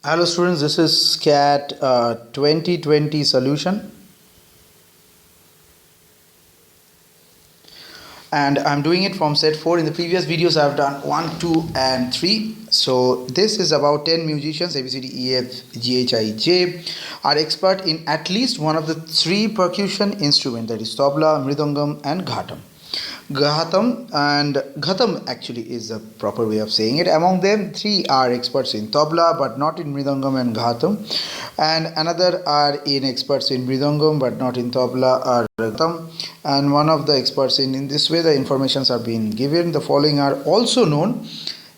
Hello students, this is SCAT 2020 solution, and I'm doing it from set 4. In the previous videos I've done 1, 2 and 3. So this is about 10 musicians A, B, C, D, E, F, G, H, I, J are expert in at least one of the 3 percussion instruments, that is tabla, mridangam and ghatam. Ghatam actually is the proper way of saying it. Among them, 3 are experts in tabla but not in mridangam and ghatam, and another are in experts in mridangam but not in tabla or ghatam, and one of the experts in this way the informations are being given. The following are also known: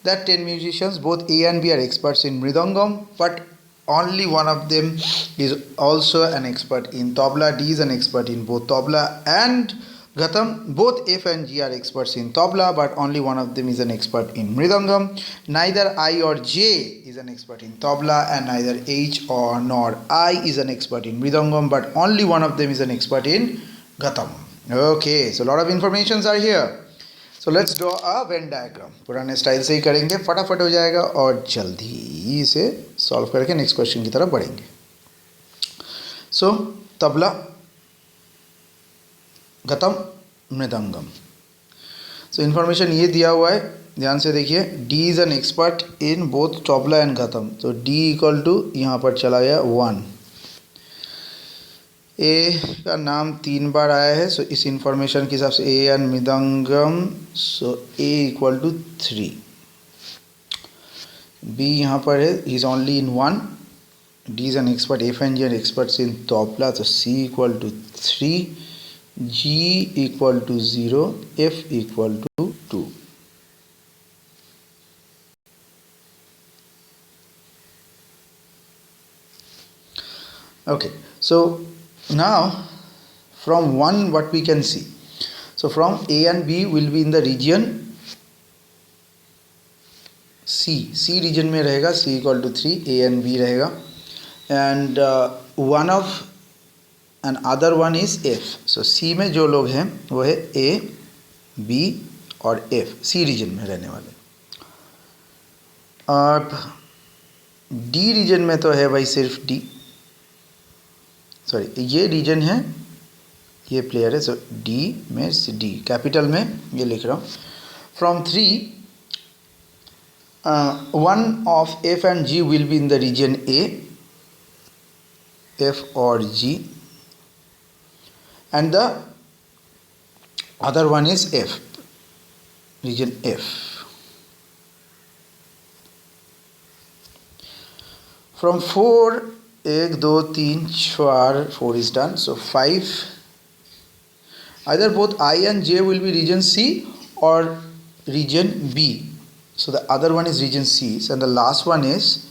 that 10 musicians, both A and B, are experts in mridangam, but only one of them is also an expert in tabla. D is an expert in both tabla and ghatam. Both F and G are experts in tabla, but only one of them is an expert in mridangam. Neither I or J is an expert in tabla, and neither H or nor I is an expert in mridangam, but only one of them is an expert in ghatam. Okay, so a lot of informations are here. So let's draw a Venn diagram. पुराने style से ही करेंगे, फटाफट हो जाएगा और जल्दी से solve करके नेक्स्ट क्वेश्चन की तरफ बढ़ेंगे. So tabla, ghatam, mridangam. So information ये दिया हुआ है, ध्यान से देखिए. D is an expert in both tabla and ghatam. तो डी इक्वल टू यहाँ पर चला गया 1. ए का नाम 3 बार आया है, सो इस इंफॉर्मेशन के हिसाब से A and mridangam, so A equal to 3. B यहाँ पर है, he is only in 1. D is an expert, F and G are experts in tabla, तो C equal to 3, G equal to 0, F equal to 2. Okay, so now from 1 what we can see, so from A and B will be in the region C region में रहेगा. C equal to 3, A and B रहेगा, and one of and other one is F. so C में जो लोग हैं वो है A, B और F, C region में रहने वाले. अब D region में तो है भाई सिर्फ D, सॉरी ये रीजन है, ये प्लेयर है. सो डी में डी कैपिटल में ये लिख रहा हूँ. From 3 one of F and G will be in the region A, F or G, and the other one is F, region F. From 4, 1, 2, 3, 4, 4 is done. So 5, either both I and J will be region C or region B. So the other one is region C, and the last one is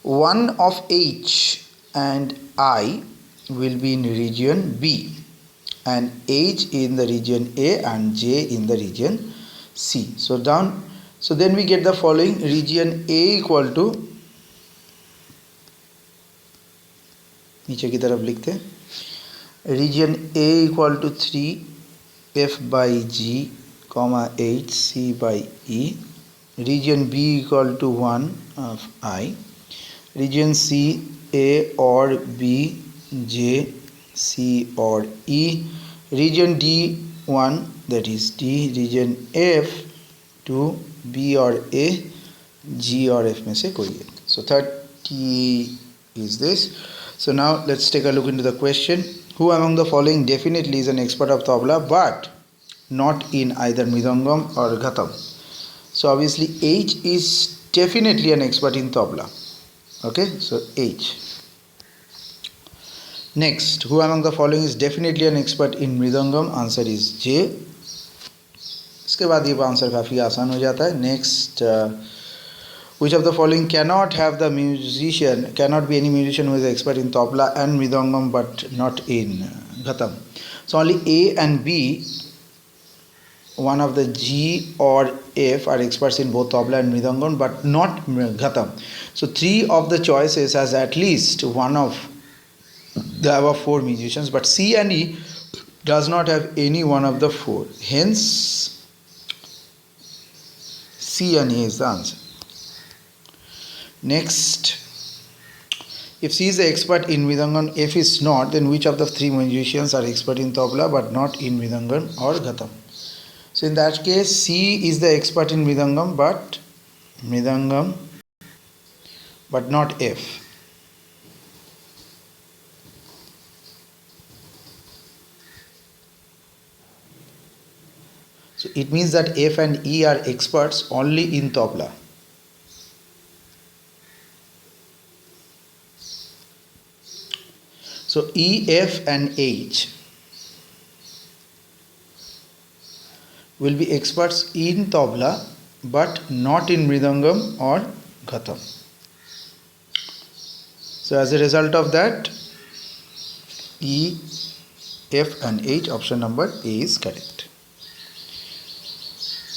one of H and I will be in region B, and H in the region A and J in the region C. So down, so then we get the following: region A equal to, नीचे की तरफ लिखते हैं, region A equal to 3 F by G comma 8 C by E. Region B equal to 1 of I. Region C A और B, J, C और E. Region D 1, that is D. Region F 2, B और A, जी और F में से कोई एक. सो 30 is this. So now let's take a look into the question. Who among the following definitely is an expert of tabla but not in either mridangam or ghatam? So obviously H is definitely an expert in tabla. Okay, so H. Next, who among the following is definitely an expert in mridangam? Answer is J. इसके बाद ये answer काफ़ी आसान हो जाता है. Next, which of the following cannot be any musician who is expert in tabla and mridangam but not in ghatam? So only A and B, one of the G or F are experts in both tabla and mridangam but not ghatam. So 3 of the choices has at least one of the above 4 musicians, but C and E does not have any one of the 4. Hence C and E is the answer. Next, If C is the expert in Mridangam, F is not, then which of the three musicians are expert in tabla but not in Mridangam or Ghatam? So in that case, C is the expert in Mridangam but not F. So it means that F and E are experts only in tabla. So E, F and H will be experts in tabla but not in Mridangam or Ghatam. So as a result of that, E, F and H, option number A is correct.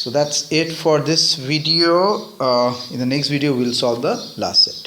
So that's it for this video. In the next video we will solve the last set.